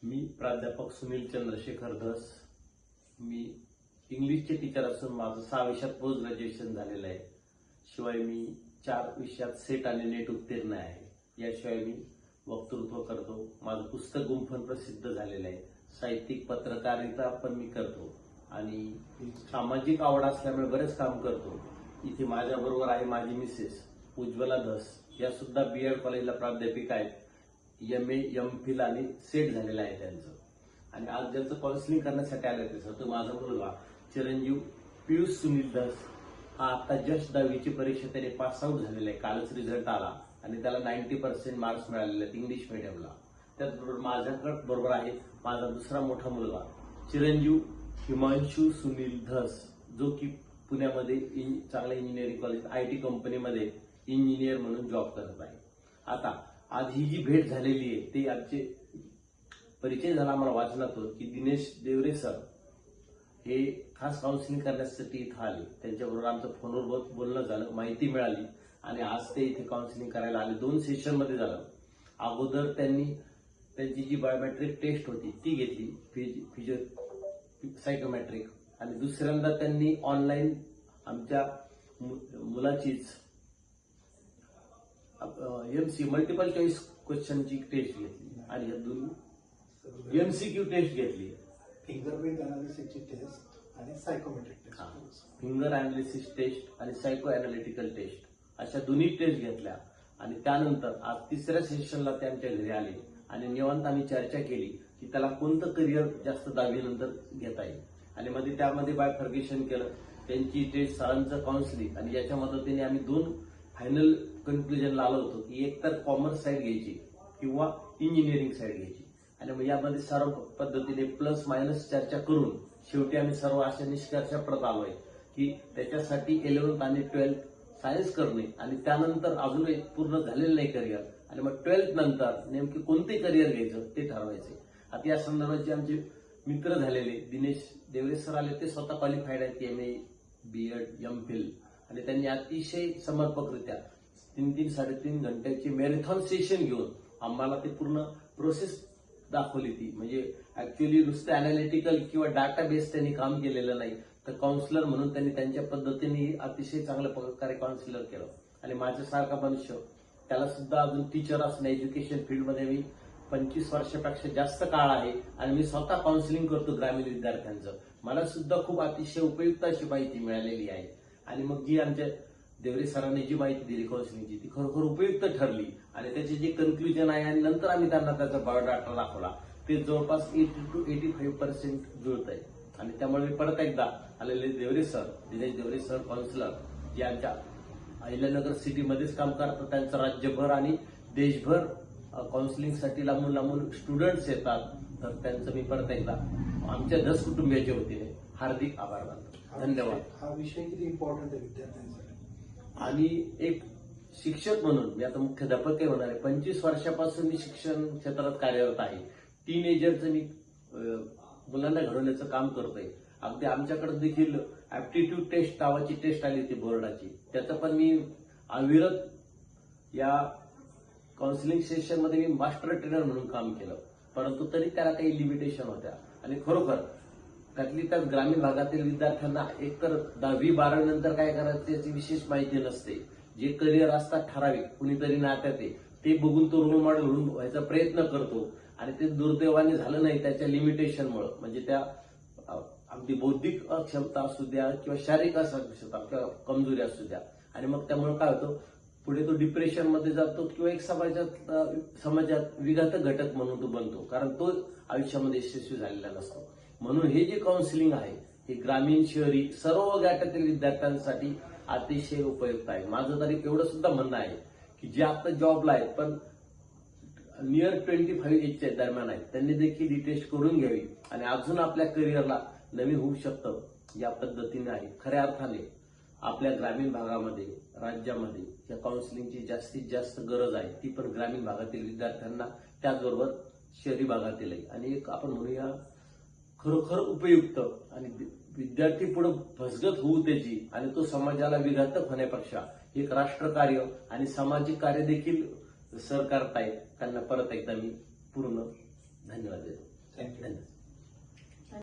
मी प्राध्यापक सुनील चंद्रशेखर धस. मी इंग्लिशचे टीचर असून माझं 6 विषयात पोस्ट ग्रॅज्युएशन झालेलं आहे. शिवाय मी 4 विषयात सेट आणि नेट उत्तीर्ण आहे. याशिवाय मी वक्तृत्व करतो. माझं पुस्तक गुंफन प्रसिद्ध झालेलं आहे. साहित्यिक पत्रकारिता पण मी करतो आणि सामाजिक आवड असल्यामुळे बरेच काम करतो. इथे माझ्याबरोबर आहे माझी मिसेस उज्ज्वला धस. या सुद्धा बीएड कॉलेजला प्राध्यापिका आहेत. MA MPhil आणि सेट झालेलं आहे त्यांचं. आणि आज ज्यांचं काउन्सिलिंग करण्यासाठी आले ते तो माझा मुलगा चिरंजीव पियुष सुनील धस. हा आता जस्ट 10वीची परीक्षा त्याने पास आउट झालेला आहे. कालच रिझल्ट आला आणि त्याला 90% मार्क्स मिळालेले आहेत इंग्लिश मीडियमला. त्याचबरोबर माझ्याकडे बरोबर आहे माझा दुसरा मोठा मुलगा चिरंजीव हिमांशू सुनील धस, जो की पुण्यामध्ये चांगल्या इंजिनिअरिंग कॉलेज IT कंपनीमध्ये इंजिनियर म्हणून जॉब करत आहे. आता आज ही जी भेट झालेली आहे ते आमचे परिचय झाला आम्हाला वाचनातून की दिनेश देवरे सर हे खास काउन्सिलिंग करण्यासाठी इथं आले. त्यांच्याबरोबर आमचं फोनवर बोलणं झालं, माहिती मिळाली आणि आज ते इथे काउन्सिलिंग करायला आले. 2 सेशनमध्ये झालं. अगोदर त्यांची जी बायोमेट्रिक टेस्ट होती ती घेतली, फिजिओ सायकोमेट्रिक, आणि दुसऱ्यांदा त्यांनी ऑनलाईन आमच्या मुलाचीच MC मल्टिपल चॉईस क्वेश्चनची टेस्ट घेतली आणि या 2 MCQ टेस्ट घेतली. फिंगरप्रिंट अनालिसिसची टेस्ट आणि psychometric test. Finger analysis test आणि सायको अनालिटिकल टेस्ट अशा दोन्ही टेस्ट घेतल्या आणि त्यानंतर आज 3ऱ्या सेशनला ते आमच्या घरी आले आणि निवांत आम्ही चर्चा केली की त्याला कोणतं करिअर जास्त 10वी नंतर घेता येईल. आणि त्यामध्ये बायफर्गेशन केलं. त्यांची टेस्ट, सरांचं काउन्सिलिंग आणि याच्या मदतीने आम्ही 2 फायनल कन्क्लुजनला आलो होतो की एक तर कॉमर्स साईड घ्यायची किंवा इंजिनिअरिंग साईड घ्यायची. आणि मग यामध्ये सर्व पद्धतीने प्लस मायनस चर्चा करून शेवटी आम्ही सर्व अशा निष्कर्षाप्रत आलोय की त्याच्यासाठी 11th आणि 12th सायन्स करणे आणि त्यानंतर अजून एक पूर्ण झालेलं नाही करिअर आणि मग 12th नंतर नेमके कोणते करिअर घ्यायचं ते ठरवायचे. आता या संदर्भाचे आमचे मित्र झालेले दिनेश देवरे सर आले. ते स्वतः क्वालिफाईड आहेत MA BEd MPhil आणि त्यांनी अतिशय समर्पकरित्या 3-3, 3.5 घंट्याची मॅरेथॉन सेशन घेऊन आम्हाला ते पूर्ण प्रोसेस दाखवली. ती म्हणजे ऍक्च्युअली नुसतं अनालिटिकल किंवा डाटाबेस त्यांनी काम केलेलं नाही, तर काउन्सिलर म्हणून त्यांनी त्यांच्या पद्धतीने अतिशय चांगल्या प्रकारे काउन्सिलर केलं. आणि माझ्यासारखा मनुष्य त्याला सुद्धा अजून टीचर असणं, एज्युकेशन फील्डमध्ये मी 25 वर्षापेक्षा जास्त काळ आहे आणि मी स्वतः काउन्सिलिंग करतो ग्रामीण विद्यार्थ्यांचं. मला सुद्धा खूप अतिशय उपयुक्त अशी माहिती मिळालेली आहे. आणि मग जी आमच्या देवरे सरांनी जी माहिती दिली काउन्सिलिंगची ती खरोखर उपयुक्त ठरली आणि त्याचे जे कन्क्लुजन आहे आणि नंतर आम्ही त्यांना त्याचा बायोडाटा दाखवला ते जवळपास 80 to 85% जुळत आहे. आणि त्यामुळे मी परत एकदा आलेले Devre sir, Dinesh Devre sir counsellor, जे आमच्या अहिल्यानगर सिटीमध्येच काम करतात, त्यांचं राज्यभर आणि देशभर काउन्सिलिंगसाठी लांबून स्टुडंट्स येतात, तर त्यांचं मी परत एकदा आमच्या धस कुटुंबियाच्या वतीने हार्दिक आभार मानतो. धन्यवाद. हा विषय किती इम्पॉर्टंट आहे विद्यार्थ्यांसाठी. आणि एक शिक्षक म्हणून मी आता मुख्याध्यापक होणार आहे. 25 वर्षापासून मी शिक्षण क्षेत्रात कार्यरत आहे. टीनेजरचं मी मुलांना घडवण्याचं काम करतोय. अगदी आमच्याकडे देखील ऍप्टिट्यूड टेस्ट नावाची टेस्ट आली होती बोर्डाची. त्याचं पण मी अविरत या काउन्सिलिंग सेशनमध्ये मी मास्टर ट्रेनर म्हणून काम केलं, परंतु तरी त्याला काही लिमिटेशन होत्या. आणि खरोखर त्यातली त्यात ग्रामीण भागातील विद्यार्थ्यांना एकतर 10वी 12वी नंतर काय करायचं याची विशेष माहिती नसते. जे करिअर असतात ठराविक कुणीतरी नात्यात ते बघून तो रोल मॉडेल म्हणून व्हायचा प्रयत्न करतो आणि ते दुर्दैवाने झालं नाही त्याच्या लिमिटेशनमुळे. म्हणजे त्या अगदी बौद्धिक क्षमता असू द्या किंवा शारीरिक क्षमता किंवा कमजोरी असू द्या. आणि मग त्यामुळे काय होतं, पुढे तो डिप्रेशनमध्ये जातो किंवा एक समाजात विघातक घटक म्हणून तो बनतो, कारण तो आयुष्यामध्ये यशस्वी झालेला नसतो. म्हणून हे जे काउन्सिलिंग आहे हे ग्रामीण शहरी सर्व गटातील विद्यार्थ्यांसाठी अतिशय उपयुक्त आहे. माझं तरी एवढं सुद्धा म्हणणं आहे की जे आता जॉबला आहेत पण नियर 25 एजच्या दरम्यान आहेत त्यांनी देखील ही टेस्ट करून घ्यावी आणि अजून आपल्या करिअरला नवीन होऊ शकतं या पद्धतीने आहे. खऱ्या अर्थाने आपल्या ग्रामीण भागामध्ये, राज्यामध्ये या काउन्सिलिंगची जास्तीत जास्त गरज आहे. ती पण ग्रामीण भागातील विद्यार्थ्यांना, त्याचबरोबर शहरी भागातीलही. आणि एक आपण म्हणूया खरोखर उपयुक्त आणि विद्यार्थी पुढे फसगत होऊ त्याची आणि तो समाजाला विघातक होण्यापेक्षा एक राष्ट्रकार्य आणि सामाजिक कार्य देखील सर करतायत. त्यांना परत एकदा मी पूर्ण धन्यवाद देतो. थँक्यू धन्यवाद.